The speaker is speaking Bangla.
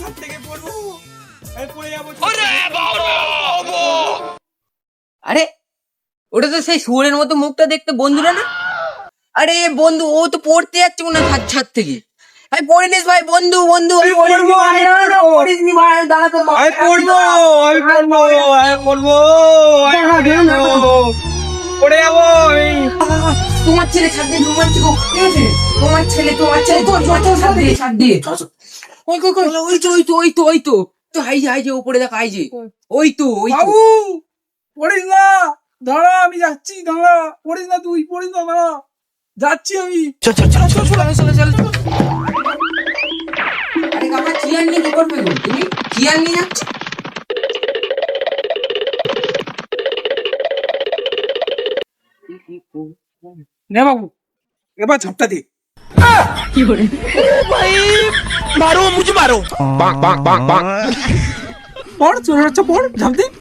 ছাদ থেকে পড়বো, আমি পড়ে যাবো। আরে ওটা তো সেই শুয়োরের মতো মুখটা দেখতে বন্ধুরা না? আরে বন্ধু, ও তো পড়তে যাচ্ছে মনে হয় ছাদ ছাদ থেকে। আমি পড়ে নিস ভাই, বন্ধু বন্ধু আমি পড়বো, আমি পড়বো। পড়িসনি ভাই, দাঁড়া তো আমি পড়বো, আমি পড়বো, আমি পড়বো, আমি পড়বো। পড়ে যাবো আমি। তোমার ছেলে ছাদ দিয়ে ঘুমাচ্ছে গো, ঠিক আছে? তোমার ছেলে ছাদ দিয়ে ওই কই কই ওই তো ওই তো ওই তো ওই তো তো হাই যে উপরে দেখ, হাই যে ওই তো ওই তো। বাবু পড়িস না, দাঁড়া আমি যাচ্ছি, দাঁড়া পড়িস না, তুই পড়িস না, দাঁড়া যাচ্ছি আমি। চল চল চল চল চল চল চল। আরে কাকা চেয়ার নিয়ে কি করবে গো? তুমি চেয়ার নিয়ে যাচ্ছ? নে বাবু, এবার ঝাপটা দে। मारो मुझे मारो পড়, চলে যাচ্ছে, পড়, ঝাঁপ দে।